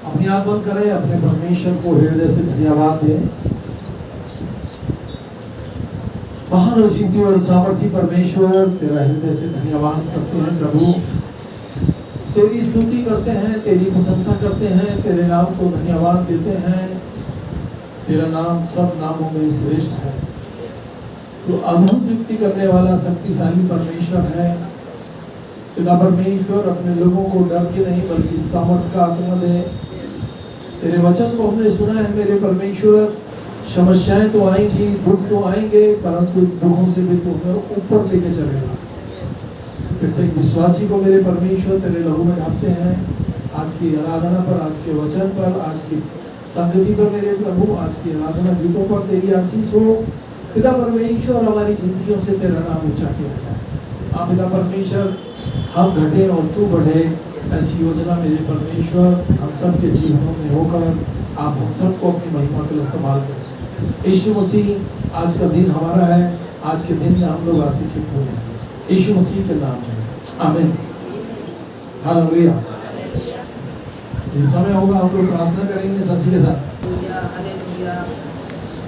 अपनी आंख बंद करें, अपने परमेश्वर को हृदय से धन्यवाद दें। महान और जीती और सामर्थी परमेश्वर, तेरा हृदय से धन्यवाद करते हैं प्रभु। तेरी स्तुति करते हैं, तेरी प्रशंसा करते हैं, तेरे नाम को धन्यवाद देते हैं। तेरा नाम सब नामों में श्रेष्ठ है। तो अद्भुत युक्ति करने वाला शक्तिशाली परमेश्वर है। पिता परमेश्वर, अपने लोगों को डर के नहीं बल्कि सामर्थ का आत्मा दे। तेरे वचन को हमने सुना है मेरे परमेश्वर। समस्याएं तो आएंगी, दुख तो आएंगे, परंतु दुखों से भी तू हमें ऊपर लेके चलेगा। प्रत्येक विश्वासी को मेरे परमेश्वर तेरे लहू में ढापते हैं। आज की आराधना पर, आज के वचन पर, आज की संगति पर मेरे प्रभु, आज की आराधना गीतों पर तेरी आशीष हो। पिता परमेश्वर, हमारी जिंदगियों से तेरा नाम ऊंचा किया जाए। आप पिता परमेश्वर, हम घटे और तू बढ़े, ऐसी योजना मेरे परमेश्वर हम सब के जीवनों में होकर आप हम सबको अपनी महिमा के लिए इस्तेमाल करें। यीशु मसीह, आज का दिन हमारा है। आज के दिन में हम लोग आशीषित हुए हैं यीशु मसीह के नाम में, आमीन। हालेलुया। समय होगा हम लोग प्रार्थना करेंगे ससी के साथ।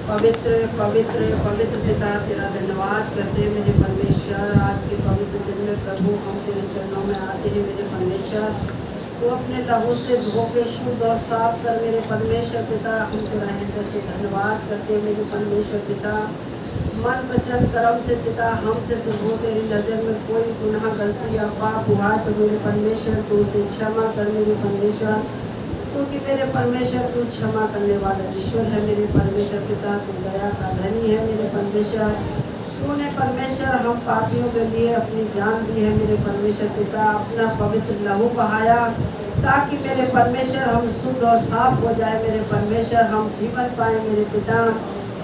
पवित्र पवित्र पवित्र पिता, तेरा धन्यवाद करते हैं मेरे परमेश्वर। आज के पवित्र दिन में प्रभु हम तेरे चरणों में आते हैं मेरे परमेश्वर। तो अपने लहू से धो के शुद्ध और साफ कर मेरे परमेश्वर पिता। हम तेरा हृदय से धन्यवाद करते हैं मेरे परमेश्वर पिता। मन वचन कर्म से पिता हमसे प्रभु तेरी नज़र में कोई गुनाह गलती या पाप हुआ तो मेरे परमेश्वर तू उसे क्षमा कर मेरे परमेश्वर। क्योंकि मेरे परमेश्वर तू क्षमा करने वाला ईश्वर है मेरे परमेश्वर पिता। तू दया का धनी है मेरे परमेश्वर। तूने परमेश्वर हम पापियों के लिए अपनी जान दी है मेरे परमेश्वर पिता। अपना पवित्र लहू बहाया ताकि मेरे परमेश्वर हम शुद्ध और साफ हो जाए मेरे परमेश्वर। हम जीवन पाए मेरे पिता,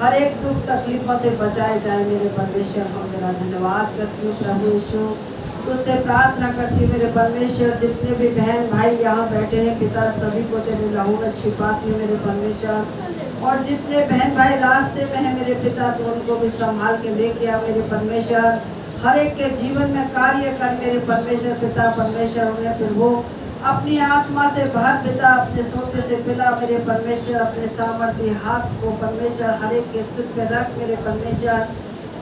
हर एक दुख तकलीफों से बचाए जाए मेरे परमेश्वर। हम तेरा धन्यवाद करती हूँ प्रभु यीशु। तुझसे प्रार्थना करती हूँ मेरे परमेश्वर, जितने भी बहन भाई यहाँ बैठे हैं पिता, सभी को तेरे लहू में छिपाती हूँ मेरे परमेश्वर। और जितने बहन भाई रास्ते में हैं मेरे पिता, तो उनको भी संभाल के लेके आ मेरे परमेश्वर। हर एक के जीवन में कार्य कर मेरे परमेश्वर पिता। परमेश्वर उन्हें प्रभु अपनी आत्मा से भर पिता, अपने सोते से पिला मेरे परमेश्वर। अपने सामर्थ्य हाथ को परमेश्वर हर एक के सिर पे रख मेरे परमेश्वर।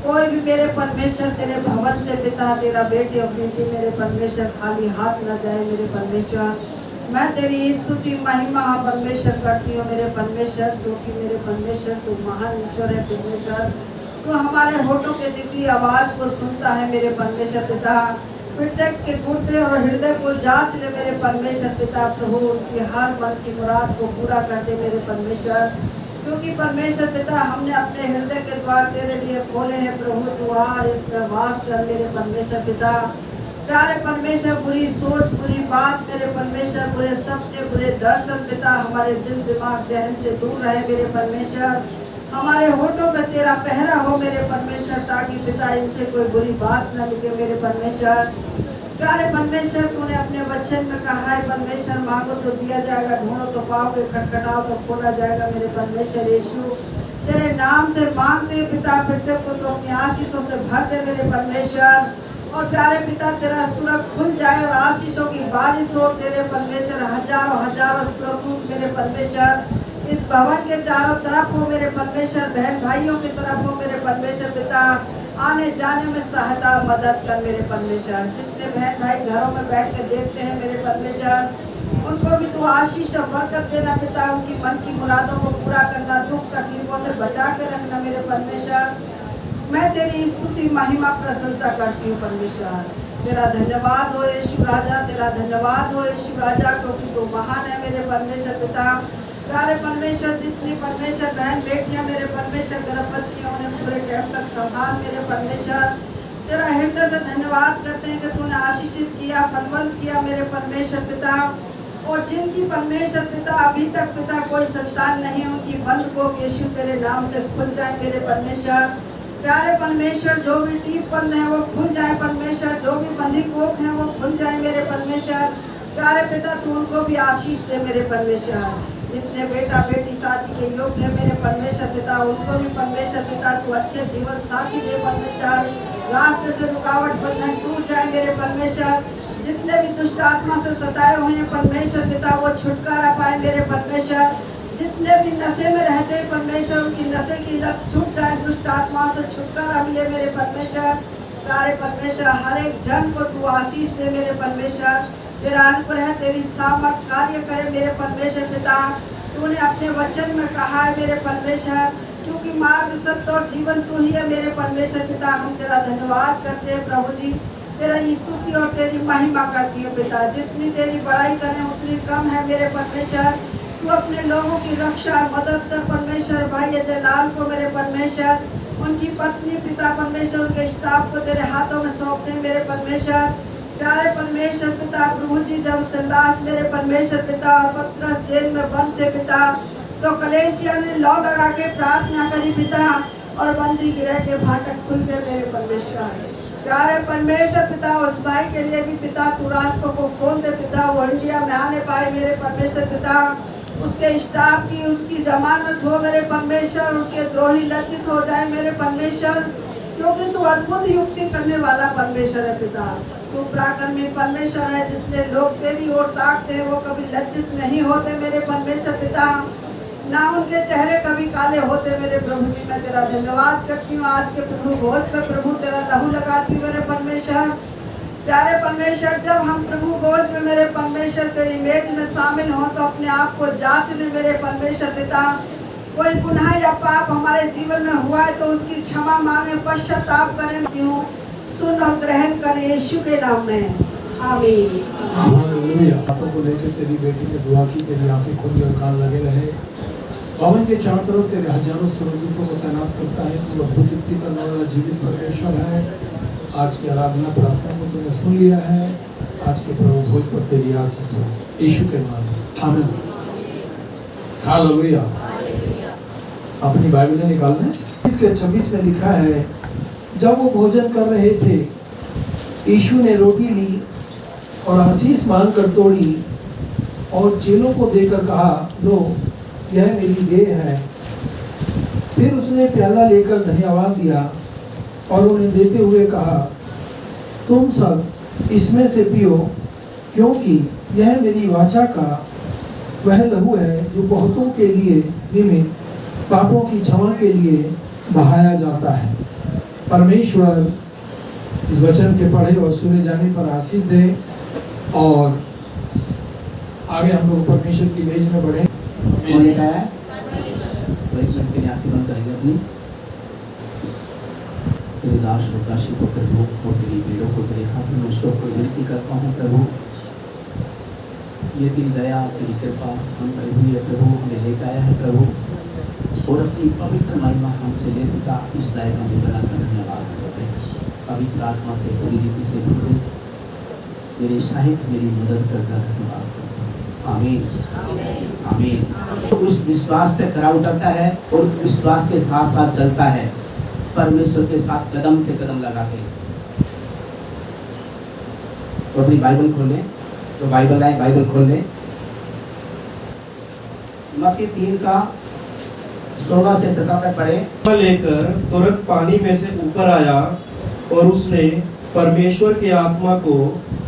कोई भी मेरे परमेश्वर तेरे भवन से पिता, तेरा बेटी और बेटी मेरे परमेश्वर खाली हाथ न जाए मेरे परमेश्वर। मैं तेरी स्तुति महिमा परमेश्वर करती हूँ मेरे परमेश्वर, क्योंकि मेरे परमेश्वर तू महान ईश्वर है परमेश्वर। तो हमारे होठों के निकली आवाज को सुनता है मेरे परमेश्वर पिता। प्रत्येक के गुर्दे और हृदय को जांच ले मेरे परमेश्वर पिता। प्रभु उनकी हर मन की मुराद को पूरा कर दे मेरे परमेश्वर। क्योंकि परमेश्वर पिता हमने अपने हृदय के द्वार तेरे लिए खोले हैं प्रभु। तू आ इसमें वास कर मेरे परमेश्वर पिता। प्यारे परमेश्वर, बुरी सोच, बुरी बात मेरे परमेश्वर, बुरे सपने, बुरे दर्शन पिता हमारे दिल दिमाग जहन से दूर रहे मेरे परमेश्वर। हमारे होठों में तेरा पहरा हो मेरे परमेश्वर, ताकि पिता इनसे कोई बुरी बात न निकले मेरे परमेश्वर। प्यारे परमेश्वर, तूने अपने वचन में कहा है परमेश्वर, मांगो तो दिया जाएगा, ढूंढो तो पाओगे, खटखटाओ तो खोला जाएगा मेरे परमेश्वर। यीशु तेरे नाम से मांगते पिता, प्रत्येक को तो अपनी आशीषों से भर दे मेरे परमेश्वर। और प्यारे पिता, तेरा सुरग खुल जाए और आशीषों की बारिश हो तेरे परमेश्वर। हजारों हजारों सुरग मेरे परमेश्वर इस भवन के चारों तरफ हो मेरे परमेश्वर। बहन भाइयों की तरफ हो मेरे परमेश्वर पिता। आने जाने में सहायता मदद कर मेरे परमेश्वर। जितने बहन भाई घरों में बैठ के देखते हैं मेरे परमेश्वर, उनको भी तू आशीष और बरकत देना पिता। उनकी मन की मुरादों को पूरा करना, दुख तकलीफों से बचा के रखना मेरे परमेश्वर। मैं तेरी स्तुति महिमा प्रशंसा करती हूँ परमेश्वर। तेरा धन्यवाद हो यीशु राजा, तेरा धन्यवाद हो यीशु राजा, क्योंकि तू महान है मेरे परमेश्वर पिता। प्यारे परमेश्वर, जितनी परमेश्वर बहन बेटियां मेरे परमेश्वर गर्भवती उन्हें पूरे टाइम तक संभाल मेरे परमेश्वर। तेरा हृदय से धन्यवाद करते हैं कि तूने आशीषित किया, फलवंत किया मेरे परमेश्वर पिता। और जिनकी परमेश्वर पिता अभी तक पिता कोई संतान नहीं, उनकी बंद को यीशु तेरे नाम से खुल जाए मेरे परमेश्वर। प्यारे परमेश्वर, जो भी टीप बंद है वो खुल जाए परमेश्वर। जो भी बंधी कोख है वो खुल जाए मेरे परमेश्वर। प्यारे पिता, तू उनको भी आशीष दे मेरे परमेश्वर। जितने बेटा बेटी शादी के योग्य है मेरे परमेश्वर पिता, उनको भी परमेश्वर पिता तू अच्छे जीवन साथी दे परमेश्वर। रास्ते से रुकावट बंधन टूट जाए मेरे परमेश्वर। जितने भी दुष्ट आत्मा से सताए हुए हैं परमेश्वर पिता वो छुटकारा पाए मेरे परमेश्वर। जितने भी नशे में रहते हैं परमेश्वर उनकी नशे की लत छूट जाए, दुष्ट आत्माओं से छुटकारा मिले मेरे परमेश्वर। सारे परमेश्वर हर एक जन को तू आशीष दे मेरे परमेश्वर। तेरा अनुग्रह तेरी सामर्थ कार्य करे मेरे परमेश्वर पिता। तूने अपने वचन में कहा है मेरे परमेश्वर, क्योंकि मार्ग सत्य और जीवन तू ही है मेरे परमेश्वर पिता। हम तेरा धन्यवाद करते हैं प्रभु जी, तेरा स्तुति और तेरी महिमा करती है पिता। जितनी तेरी बड़ाई करें उतनी कम है मेरे परमेश्वर। तू अपने लोगों की रक्षा और मदद कर परमेश्वर। भाई अजय लाल को मेरे परमेश्वर, उनकी पत्नी पिता परमेश्वर, उनके स्टाफ को तेरे हाथों में सौंपते हैं मेरे परमेश्वर। प्यारे परमेश्वर पिता, प्रभु जी जब सिलास मेरे परमेश्वर पिता और पतरस जेल में बंद थे पिता, तो कलेसिया ने लौ लगा के प्रार्थना करी पिता, और बंदी गृह के फाटक खुल गए मेरे परमेश्वर। प्यारे परमेश्वर पिता, उस भाई के लिए भी पिता तू रास्तों को खोल दे पिता, वो इंडिया में आने पाए मेरे परमेश्वर पिता। उसके स्टाफ की उसकी जमानत हो मेरे परमेश्वर, उसके द्रोही लज्जित हो जाए मेरे परमेश्वर, क्योंकि तू अद्भुत युक्ति करने वाला परमेश्वर है पिता। तू पराक्रमी परमेश्वर है। जितने लोग तेरी ओर ताकते हैं वो कभी लज्जित नहीं होते मेरे परमेश्वर पिता, ना उनके चेहरे कभी काले होते मेरे प्रभु जी। मैं तेरा धन्यवाद करती हूँ आज के प्रभु भोज पे प्रभु तेरा लहू लगाती हूँ मेरे परमेश्वर। प्यारे परमेश्वर, जब हम प्रभु भोज में मेरे परमेश्वर तेरी मेज में शामिल हो तो अपने आप को जांच ले मेरे परमेश्वर पिता। कोई गुनाह या पाप हमारे जीवन में हुआ है तो उसकी क्षमा मांगे, पश्चाताप करें। सुन और ग्रहण करें यीशु के नाम में, आमीन। हालेलुया। बातों को लेकर तेरी बेटी ने दुआ की, तेरी आंखें खुली और कान लगे रहे। भवन के चारों तरफ तेरे हजारों स्वर्गदूतों को तैनात करता है। तू अद्भुत युक्ति करने वाला जीवित परमेश्वर है। आज की आराधना प्रार्थना को तूने सुन लिया है। आज के प्रभु भोज पर तेरी आशीष हो यीशु के नाम में, आमीन। हालेलुया। अपनी बाइबलें निकालना है। इसके 26 में लिखा है, जब वो भोजन कर रहे थे यीशु ने रोटी ली और आशीष मांगकर तोड़ी और चेलों को देकर कहा, लो यह मेरी देह है। फिर उसने प्याला लेकर धन्यवाद दिया और उन्हें देते हुए कहा, तुम सब इसमें से पियो, क्योंकि यह मेरी वाचा का वह लहू है जो बहुतों के लिए निमित्त पापों की क्षमा के लिए बहाया जाता है। परमेश्वर इस वचन के पढ़े और सुने जाने पर आशीष दे, और आगे हम लोग परमेश्वर की मेज में बढ़े। तेरे दास और दासी को प्रभु और तेरी भेड़ों को तेरे हाथों में सौंप कर विनती करता हूँ प्रभु। ये तेरी दया तेरी कृपा हम पर हुई है प्रभु, हमें लेकर आया है प्रभु, और अपनी पवित्र महिमा हमसे ले पिता। इस लायक हमें बनाकर धन्यवाद करते हैं। पवित्र आत्मा से पूरी रीति से भर मेरे सहायक मेरी मदद करता धन्यवाद करता हूँ, आमीन आमीन। तो उस विश्वास पे खरा उतरता है और विश्वास के साथ साथ चलता है, परमेश्वर के साथ कदम से कदम लगा के। तो अपनी बाइबल खोल लें, तो बाइबल आए, बाइबल खोल लें। मत्ती 3 का 16 से 17 तक पढ़े। लेकर तुरंत पानी में से ऊपर आया और उसने परमेश्वर की आत्मा को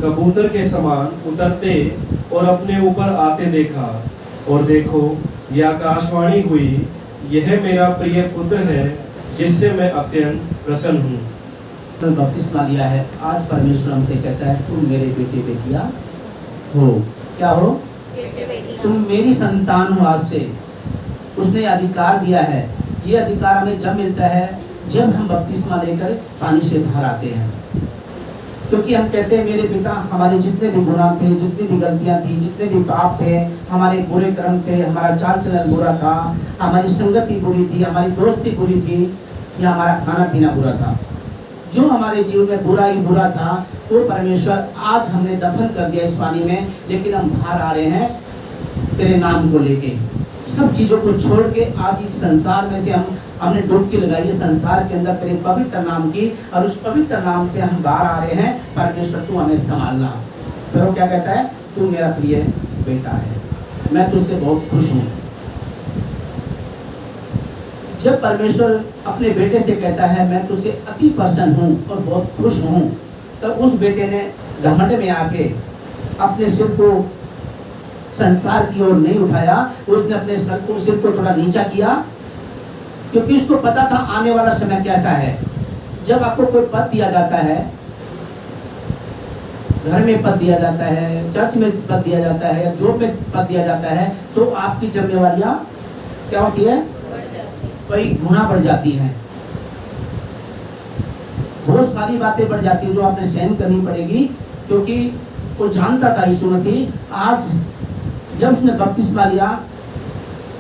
कबूतर के समान उतरते और अपने ऊपर आते देखा, और देखो यह आकाशवाणी हुई, यह मेरा प्रिय पुत्र है जिससे मैं अत्यंत प्रसन्न हूँ। तो बपतिस्मा लिया है। आज परमेश्वर हमसे कहता है, तुम मेरे बेटे बेटिया हो। क्या हो? तुम मेरी संतान हो। आज से उसने अधिकार दिया है। ये अधिकार हमें जब मिलता है जब हम बपतिस्मा लेकर पानी से बाहर आते हैं, क्योंकि हम कहते हैं मेरे पिता, हमारे जितने भी गुनाह थे, जितनी भी गलतियां थी, जितने भी पाप थे, हमारे बुरे कर्म थे, हमारा चाल चलन बुरा था, हमारी संगति बुरी थी, हमारी दोस्ती बुरी थी, या हमारा खाना पीना बुरा था, जो हमारे जीवन में बुरा ही बुरा था, वो परमेश्वर आज हमने दफन कर दिया इस पानी में। लेकिन हम बाहर आ रहे हैं तेरे नाम को लेके, सब चीजों को छोड़ के आज इस संसार में से हमने डुबकी लगाई है संसार के अंदर तेरे पवित्र नाम की, और उस पवित्र नाम से हम बाहर आ रहे हैं। परमेश्वर तू हमें संभालना। फिर वो क्या कहता है? तू मेरा प्रिय बेटा है, मैं तुझसे बहुत खुश हूँ। जब परमेश्वर अपने बेटे से कहता है मैं तुझसे अति प्रसन्न हूँ और बहुत खुश हूँ, तो उस बेटे ने घमंड में आके अपने सिर को संसार की ओर नहीं उठाया, उसने अपने सिर को थोड़ा नीचा किया, क्योंकि उसको पता था आने वाला समय कैसा है। जब आपको कोई पद दिया जाता है, घर में पद दिया जाता है, चर्च में पद दिया जाता है, या जॉब में पद दिया जाता है, तो आपकी जिम्मेवारियां क्या होती है? कई गुना बढ़ जाती हैं। बहुत सारी बातें बढ़ जाती है जो आपने सहन करनी पड़ेगी, क्योंकि वो जानता था यीशु मसीह। आज जब उसने बपतिस्मा लिया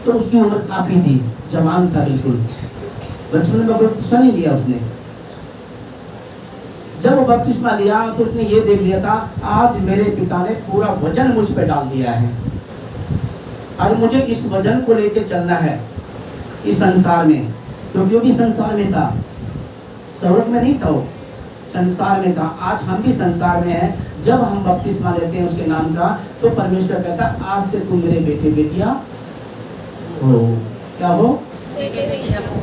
तो उसकी उम्र काफी थी, जवान था बिल्कुल, बचपन में बपतिस्मा नहीं लिया उसने। जब वो बपतिस्मा लिया तो उसने ये देख लिया था, आज मेरे पिता ने पूरा वजन मुझ पे डाल दिया है और मुझे इस वजन को लेके चलना है इस संसार में, क्योंकि वो भी संसार में था, स्वर्ग में नहीं था, वो संसार में था। आज हम भी संसार में हैं। जब हम बपतिस्मा लेते हैं उसके नाम का, तो परमेश्वर कहता है आज से तुम मेरे बेटे बेटियां हो। क्या हो? बेटे बेटियां हो।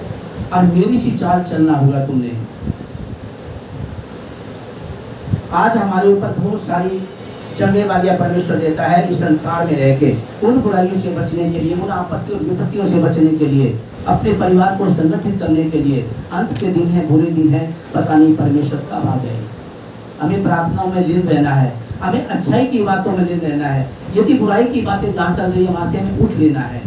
और मेरी सी चाल चलना होगा तुमने। आज हमारे ऊपर बहुत सारी जिम्मेवारियां परमेश्वर देता है इस संसार में रह के, उन बुराइयों से बचने के लिए, उन आपत्तियों और विपत्तियों से बचने के लिए, अपने परिवार को संगठित करने के लिए। अंत के दिन है, बुरे दिन है, पता नहीं परमेश्वर कब आ जाए। हमें प्रार्थनाओं में लीन रहना है, हमें अच्छाई की बातों में लीन रहना है। यदि बुराई की बातें जहाँ चल रही है वहाँ से हमें उठ लेना है,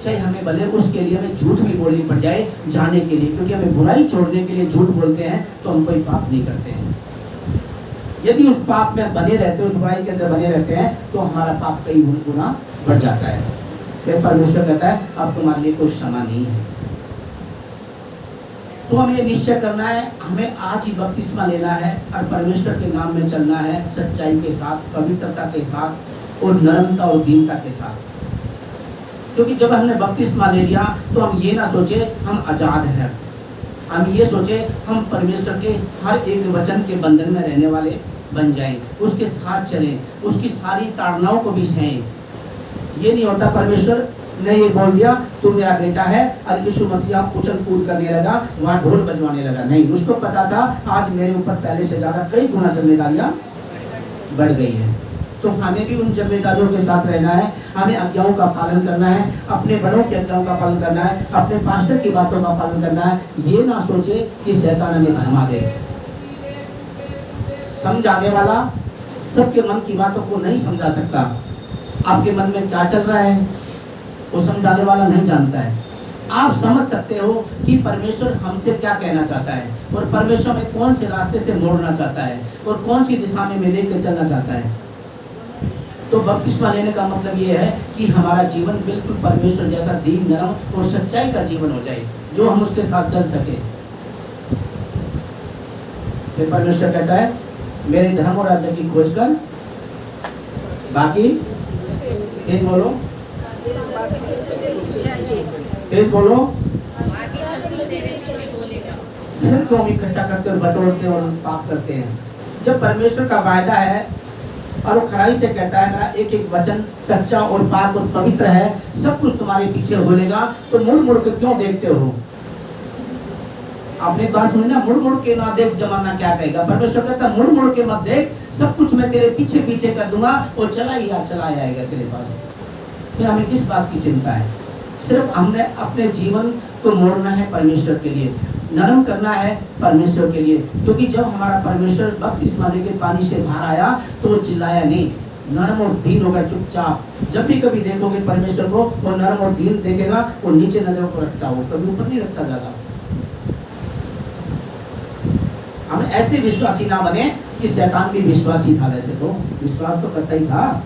चाहे हमें भले उसके लिए हमें झूठ भी बोलनी पड़ जाए जाने के लिए, क्योंकि हमें बुराई छोड़ने के लिए झूठ बोलते हैं तो हम कोई पाप नहीं करते हैं। यदि उस पाप में बने रहते हैं, उस बुराई के अंदर बने रहते हैं, तो हमारा पाप कई गुना बढ़ जाता है। फिर परमेश्वर कहता है अब तुम्हारे लिए कोई क्षमा नहीं है। तो हमें निश्चय करना है, हमें आज ही बपतिस्मा लेना है और परमेश्वर के नाम में चलना है, सच्चाई के साथ, पवित्रता के साथ और नरमता और दीनता के साथ। क्योंकि जब हमने बपतिस्मा ले लिया तो हम ये ना सोचे हम आजाद हैं, हम ये सोचे हम परमेश्वर के हर एक वचन के बंधन में रहने वाले बन जाएं, उसके साथ चलें, उसकी सारी ताड़नाओं को भी सहें। ये नहीं होता परमेश्वर ने ये बोल दिया तू मेरा बेटा है और यीशु मसीह उछल कूद करने लगा, वहाँ ढोल बजवाने लगा। नहीं, उसको पता था आज मेरे ऊपर पहले से ज़्यादा कई गुना जिम्मेदारियाँ बढ़ गई हैं। तो हमें भी उन जिम्मेदारियों के साथ रहना है, हमें आज्ञाओं का पालन करना है, अपने बड़ों की आज्ञाओं का पालन करना है, अपने पास्टर की बातों का पालन करना है। ये ना सोचे कि शैतान हमें भरमा दे। समझाने वाला सबके मन की बातों को नहीं समझा सकता। आपके मन में क्या चल रहा है वो समझाने वाला नहीं जानता है। आप समझ सकते हो कि परमेश्वर हमसे क्या कहना चाहता है और परमेश्वर में कौन से रास्ते से मोड़ना चाहता है और कौन सी दिशा में लेकर चलना चाहता है। तो बपतिस्मा लेने का मतलब ये है कि हमारा जीवन बिल्कुल परमेश्वर जैसा दीन, नरम और सच्चाई का जीवन हो जाए, जो हम उसके साथ चल सके। फिर परमेश्वर कहता है मेरे धर्म और राज्य की खोज कर, बाकी तेज बोलो, तेज बोलो, फिर क्यों हम इकट्ठा करते और बटोरते और पाप करते हैं। जब परमेश्वर का वायदा है और वो खराई से कहता है मेरा एक एक वचन सच्चा और पाक और पवित्र है, सब कुछ तुम्हारे पीछे होलेगा, तो मुड़ मुड़ के क्यों देखते हो। आपने एक बात सुनी ना, मुड़ मुड़ के ना देख जमाना क्या कहेगा। परमेश्वर कहता मुड़ मुड़ के मत देख, सब कुछ मैं तेरे पीछे पीछे कर दूंगा और चला आएगा तेरे पास। फिर हमें किस बात की चिंता है। सिर्फ हमने अपने जीवन को मोड़ना है परमेश्वर के लिए, नरम करना है परमेश्वर के लिए। क्योंकि जब हमारा परमेश्वर बपतिस्मा लेके पानी से बाहर आया तो वो चिल्लाया नहीं, नरम और दीन होगा चुपचाप। जब भी कभी देखोगे परमेश्वर को वो नरम और दीन देखेगा, वो नीचे नजरों को रखता हो, कभी ऊपर नहीं रखता ज्यादा। हम ऐसे विश्वासी ना बने कि शैतान भी विश्वासी था। वैसे तो विश्वास तो करता ही था,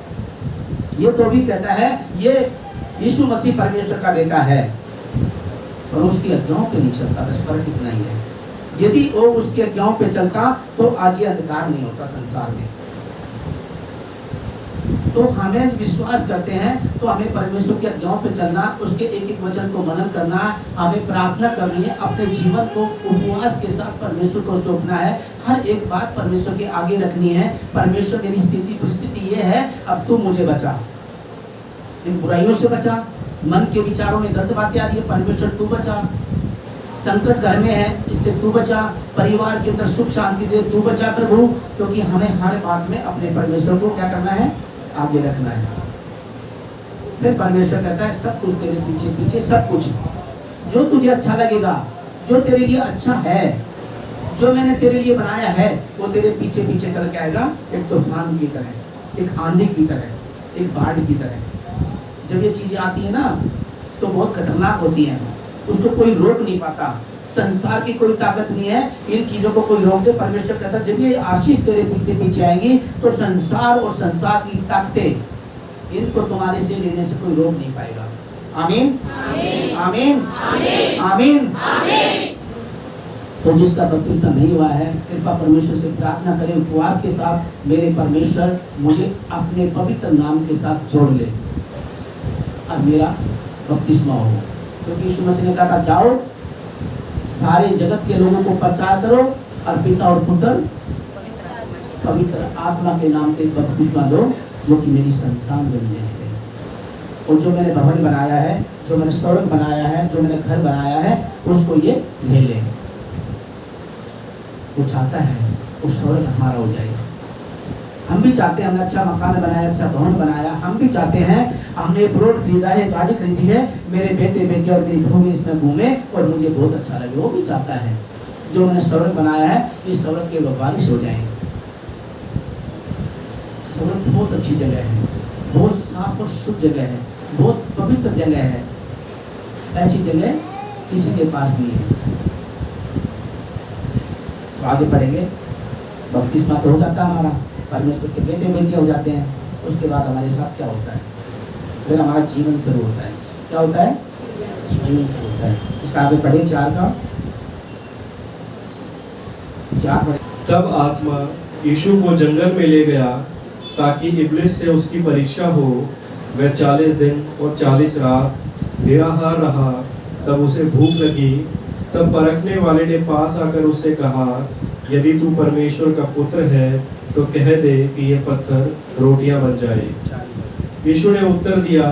ये तो भी कहता है ये यीशु मसीह परमेश्वर का बेटा है और उसकी आज्ञाओं पे नहीं चलता, बस फर्क इतना ही है। यदि वो उसकी आज्ञाओं पे चलता तो आज ये अंधकार नहीं होता संसार में। तो हमें विश्वास करते हैं तो हमें परमेश्वर की आज्ञाओं पे चलना, उसके एक एक वचन को मनन करना, हमें प्रार्थना करनी है, अपने जीवन को उपवास के साथ परमेश्वर को सौंपना है, हर एक बात परमेश्वर के आगे रखनी है। परमेश्वर मेरी स्थिति परिस्थिति ये है, अब तू मुझे बचा, इन बुराइयों से बचा, मन के विचारों में गलत बातें आ रही है, परमेश्वर तू बचा, संकट घर में है, इससे तू बचा। परिवार के अंदर सुख शांति दे, तू बचा प्रभु, क्योंकि हमें हर बात में अपने परमेश्वर को क्या करना है, आगे रखना है। फिर परमेश्वर कहता है सब कुछ तेरे पीछे पीछे, सब कुछ जो तुझे अच्छा लगेगा, जो तेरे लिए अच्छा है, जो मैंने तेरे लिए बनाया है, वो तेरे पीछे पीछे चल के आएगा, एक तूफान की तरह, एक आंधी की तरह, एक बाढ़ की तरह। जब ये चीजें आती है ना तो बहुत खतरनाक होती हैं, उसको कोई रोक नहीं पाता। संसार की कोई ताकत नहीं है इन चीजों को कोई रोक दे। परमेश्वर कहता है जब ये आशीष तेरे पीछे पीछे आएंगी तो संसार और संसार की ताकतें इनको तुम्हारे से लेने से कोई रोक नहीं पाएगा। आमीन आमीन आमीन आमीन। तो जिसका बपतिस्मा नहीं हुआ है, कृपा परमेश्वर से प्रार्थना करें उपवास के साथ, मेरे परमेश्वर मुझे अपने पवित्र नाम के साथ जोड़ ले और मेरा बपतिस्मा हो। क्योंकि यीशु मसीह ने कहा था जाओ सारे जगत के लोगों को प्रचार करो और पिता और पुत्र पवित्र आत्मा के नाम पे बपतिस्मा दो, जो कि मेरी संतान बन जाएंगे। और जो मैंने भवन बनाया है, जो मैंने सड़क बनाया है, जो मैंने घर बनाया है, उसको ये ले ले। वो चाहता है वो सड़क हमारा हो जाए। हम भी चाहते हैं, हमने अच्छा मकान बनाया, अच्छा भवन बनाया, हम भी चाहते हैं हमने प्लॉट खरीदा है, गाड़ी खरीदी है, मेरे बेटे बेटे और मेरी बहू इसमें घूमे और मुझे बहुत अच्छा लगे। वो भी चाहता है जो मैंने सड़क बनाया है इस सड़क के बारिश हो जाए। सड़क बहुत अच्छी जगह है, बहुत साफ और शुद्ध जगह है, बहुत पवित्र जगह है। ऐसी जगह किसी के पास नहीं है। तो आगे पढ़ेंगे। बपतिस्मा तो हो जाता है हमारा, परमेश्वर के बेटे बेटे हो जाते हैं। उसके बाद हमारे साथ क्या होता है, फिर हमारा जीवन शुरू होता है। क्या होता है, जीवन शुरू होता है। इसका आगे पढ़े 4 का 4 पढ़े। तब आत्मा यीशु को जंगल में ले गया ताकि इब्लिस से उसकी परीक्षा हो। वह 40 दिन और 40 रात निराहार रहा। तब उसे भूख लगी। तब परखने वाले ने पास आकर उससे कहा, यदि तू परमेश्वर का पुत्र है तो कह दे कि ये पत्थर रोटियां बन जाए। यीशु ने उत्तर दिया,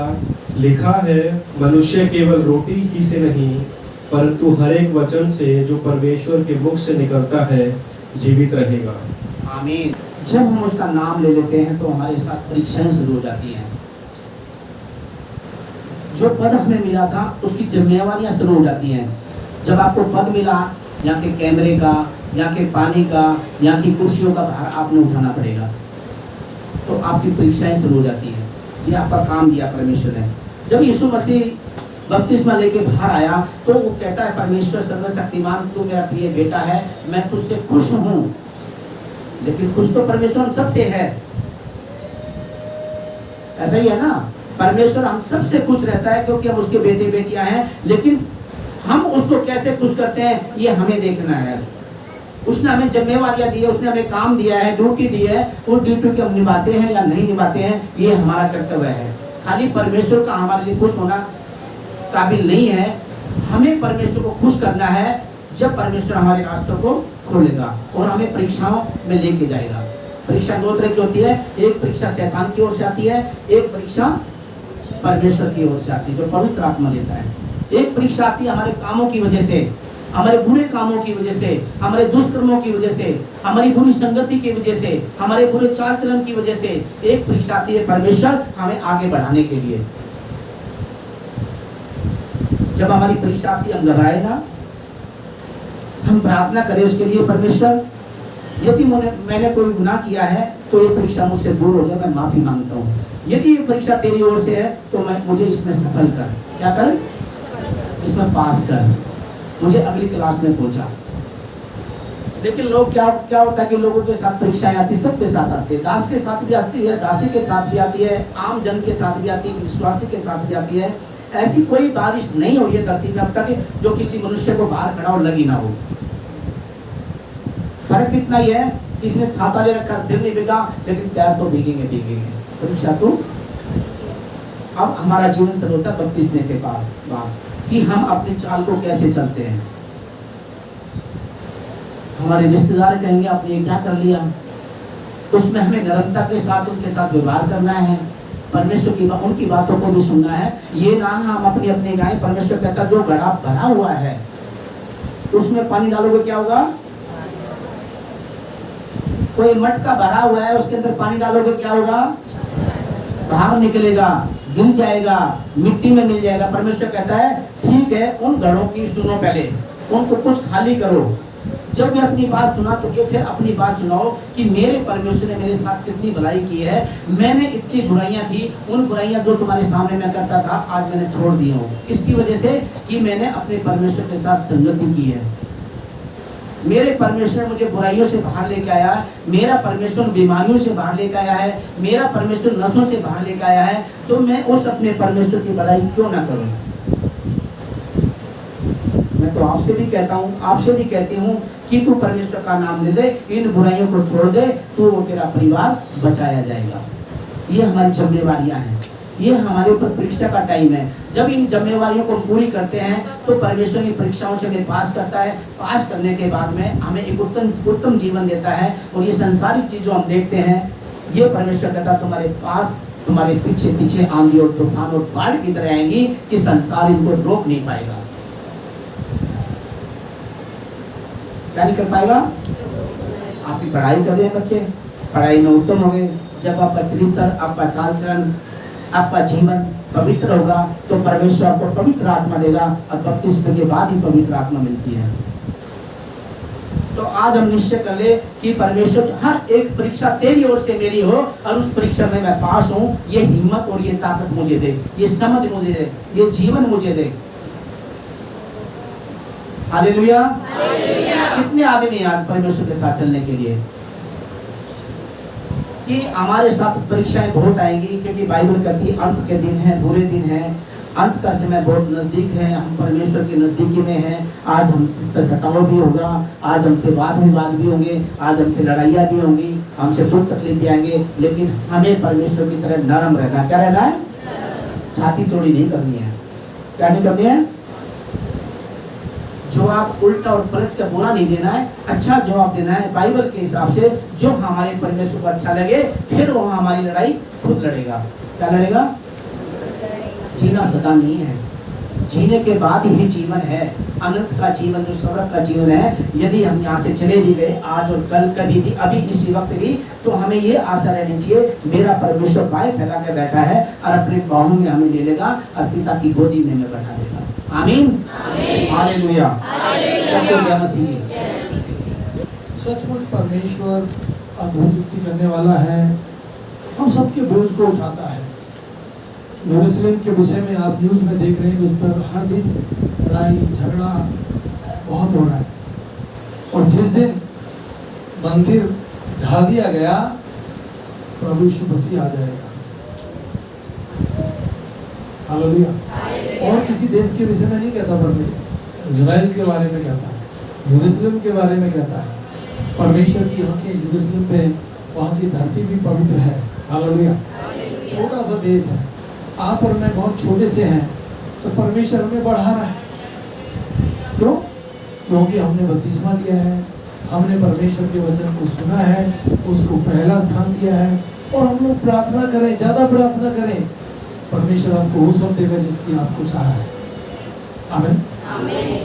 लिखा है मनुष्य केवल रोटी ही से नहीं परंतु हर एक वचन से जो परमेश्वर के मुख से निकलता है जीवित रहेगा। आमीन। जब हम उसका नाम ले लेते हैं तो हमारे साथ परीक्षाएं शुरू हो जाती हैं। जो पद हमें मिला था उसकी जिम्मेवारियां शुरू हो जाती हैं। जब आपको पद मिला, यहाँ के कैमरे का, यहाँ के पानी का, यहाँ की कुर्सियों का भार आपने उठाना पड़ेगा, तो आपकी परीक्षाएं शुरू हो जाती हैं। ये आपका काम दिया परमेश्वर ने। जब यीशु मसीह बपतिस्मा लेके बाहर आया तो वो कहता है, परमेश्वर सर्वशक्तिमान तू मेरा प्रिय बेटा है, मैं तुझसे खुश हूं। लेकिन खुश तो परमेश्वर हम सबसे है, ऐसा ही है ना। परमेश्वर हम सबसे खुश रहता है क्योंकि हम उसके बेटे बेटियां हैं। लेकिन हम उसको कैसे खुश करते हैं ये हमें देखना है। उसने हमें जिम्मेवारियां दी है, उसने हमें काम दिया है, ड्यूटी दी है। उस ड्यूटी को हम निभाते हैं या नहीं निभाते हैं, ये हमारा कर्तव्य है। खाली परमेश्वर का हमारे लिए खुश होना काबिल नहीं है। हमें परमेश्वर को खुश करना है जब परमेश्वर हमारे रास्तों को खोलेगा और हमें परीक्षाओं में लेके जाएगा। परीक्षा 2 तरह की होती है। एक परीक्षा शैतान की ओर से आती है, एक परीक्षा परमेश्वर की ओर से आती है जो पवित्र आत्मा लेता है। एक परीक्षा आती है हमारे कामों की वजह से, हमारे बुरे कामों की वजह से, हमारे दुष्कर्मों की वजह से, हमारी बुरी संगति की वजह से, हमारे बुरे चाल चलन की वजह से। एक परीक्षा आती है परमेश्वर हमें आगे बढ़ाने के लिए। जब हमारी परीक्षा आती है हम घबराए ना, हम प्रार्थना करें उसके लिए, परमेश्वर यदि मैंने कोई गुनाह किया है तो ये परीक्षा मुझसे दूर हो जाए, मैं माफी मांगता हूँ। यदि ये परीक्षा तेरी ओर से है तो मुझे इसमें सफल कर, क्या कर, इसमें पास कर, मुझे अगली क्लास में पहुंचा। लेकिन लोग क्या होता है कि लोगों के साथ परीक्षाएं आती, सबके साथ आती है। दास के साथ भी आती है, दासी के साथ भी आती है, आम जन के साथ भी आती है, विश्वासी के साथ भी आती है। ऐसी कोई बारिश नहीं हुई है धरती में अब तक जो किसी मनुष्य को बाहर खड़ा और लगी ना हो। फर्क इतना ही है, किसी ने छाता ले रखा, सिर नहीं भीगा लेकिन पैर तो भीगेंगे। परीक्षा तो अब हमारा जीवन शुरू होता है बपतिस्मे के बाद कि हम अपनी चाल को कैसे चलते हैं। हमारे रिश्तेदार कहेंगे आपने ये क्या कर लिया, उसमें हमें नरमता के साथ उनके साथ व्यवहार करना है। परमेश्वर की उनकी बातों को भी सुनना है। ये ना हम अपनी गाय, परमेश्वर कहता जो घड़ा भरा हुआ है उसमें पानी डालोगे क्या होगा? कोई मटका भरा हुआ है, उसके अंदर पानी डालोगे क्या होगा? बाहर निकलेगा, गिर जाएगा, मिट्टी में मिल जाएगा। परमेश्वर कहता है ठीक है, उन घड़ों की सुनो, पहले उनको कुछ खाली करो। जब वे अपनी बात सुना चुके, फिर अपनी बात सुनाओ कि मेरे परमेश्वर ने मेरे साथ कितनी भलाई की है। मैंने इतनी बुराइयां की, उन बुराइयां जो तुम्हारे सामने मैं करता था आज मैंने छोड़ दी हूँ, इसकी वजह से कि मैंने अपने परमेश्वर के साथ संगति की है। मेरे परमेश्वर मुझे बुराइयों से बाहर लेके आया है, मेरा परमेश्वर बीमारियों से बाहर लेके आया है, मेरा परमेश्वर नशों से बाहर लेके आया है, तो मैं उस अपने परमेश्वर की बड़ाई क्यों ना करूं। मैं तो आपसे भी कहता हूं, आपसे भी कहती हूं कि तू परमेश्वर का नाम ले ले, इन बुराइयों को छोड़ दे, तो वो तेरा परिवार बचाया जाएगा। ये हमारी जिम्मेवारियां हैं, ये हमारे ऊपर परीक्षा का टाइम है। जब इन जिम्मेवारियों को पूरी करते हैं तो परमेश्वर की परीक्षाओं से हमें पास करता है। पास करने के बाद में हमें एक उत्तम जीवन देता है। और ये संसारिक चीजों हम देखते हैं, ये परमेश्वर कहता तुम्हारे पास, तुम्हारे पीछे पीछे आंधी और तूफान और बाढ़ की तरह आएंगी कि संसार इनको रोक नहीं पाएगा। क्या नहीं कर पाएगा? आपकी पढ़ाई कर रहे हैं बच्चे, पढ़ाई में उत्तम हो गए, जब आपका चरित्र, आपका चाल चलन, आपका जीवन पवित्र होगा तो परमेश्वर आपको पवित्र आत्मा देगा। और बपतिस्मे के बाद ही पवित्र आत्मा मिलती है। तो आज हम निश्चय कर ले कि परमेश्वर हर एक परीक्षा तेरी ओर से मेरी हो और उस परीक्षा में मैं पास हूं। ये हिम्मत और ये ताकत मुझे दे, ये समझ मुझे दे, ये जीवन मुझे दे। हालेलुया। कितने आदमी हैं आज परमेश्वर के साथ चलने के लिए? कि हमारे साथ परीक्षाएं बहुत आएंगी, क्योंकि बाइबल कहती है अंत के दिन है, बुरे दिन है, अंत का समय बहुत नजदीक है। हम परमेश्वर की नजदीकी में हैं। आज हमसे सताव भी होगा, आज हमसे वाद विवाद भी होंगे, आज हमसे लड़ाइयाँ भी होंगी, हमसे दुख तकलीफ भी आएंगे, लेकिन हमें परमेश्वर की तरह नरम रहना। क्या रहना है? छाती चौड़ी नहीं करनी है। क्या नहीं करनी है? जवाब उल्टा और पलट का बुरा नहीं देना है, अच्छा जवाब देना है बाइबल के हिसाब से, जो हमारे परमेश्वर को अच्छा लगे। फिर वो हमारी लड़ाई खुद लड़ेगा। क्या लड़ेगा? जीना सदा नहीं है, जीने के बाद ही जीवन है, अनंत का जीवन, जो स्वर्ग का जीवन है। यदि हम यहाँ से चले भी गए आज और कल, कभी भी, अभी इसी वक्त भी, तो हमें ये आशा रहनी चाहिए मेरा परमेश्वर पाए फैला के बैठा है और अपने बाहों में हमें ले लेगा और पिता की गोदी में हमें बैठा देगा। आमीन, हालेलुया। सबको जय मसीह। सचमुच परमेश्वर अद्भुत युक्ति करने वाला है, हम सबके बोझ को उठाता है। यरूशलेम के विषय में आप न्यूज़ में देख रहे हैं, उस पर हर दिन लड़ाई झगड़ा बहुत हो रहा है। और जिस दिन मंदिर ढा दिया गया, प्रभु यीशु मसीह आ जाएगा। हालेलुया। और किसी देश के विषय में नहीं कहता परमेश्वर, इजराइल के बारे में कहता है, यरूशलेम के बारे में कहता है। परमेश्वर की आंखें यरूशलेम पे, वहाँ की धरती भी पवित्र है। हालेलुया। छोटा सा देश है, आप और मैं बहुत छोटे से हैं, तो परमेश्वर हमें बढ़ा रहा है। क्यों? क्योंकि हमने बपतिस्मा लिया है, हमने परमेश्वर के वचन को सुना है, उसको पहला स्थान दिया है। और हम लोग प्रार्थना करें, ज़्यादा प्रार्थना करें, परमेश्वर आपको वो सब देगा जिसकी आपको चाह है। आमीन।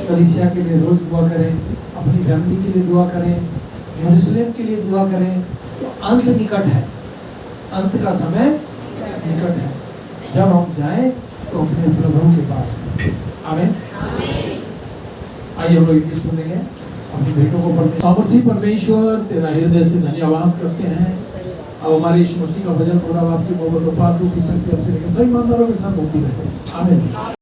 कलीसिया के लिए रोज दुआ करें, अपनी फैमिली के लिए दुआ करें, यरूशलेम के लिए दुआ करें। तो अंत निकट है, अंत का समय निकट है। जब हम जाएं तो अपने प्रभु के पास। आमीन। आइए हम लोग ये सुनेंगे अपनी भेंटों को। सामर्थी परमेश्वर, तेरा हृदय से धन्यवाद करते हैं। अब हमारे यीशु मसीह का भजन पूरा आपकी मोहब्बत और पाक रूप की शक्ति हमसे लेकर सभी ईमानदारों के साथ होती रहे। आमीन।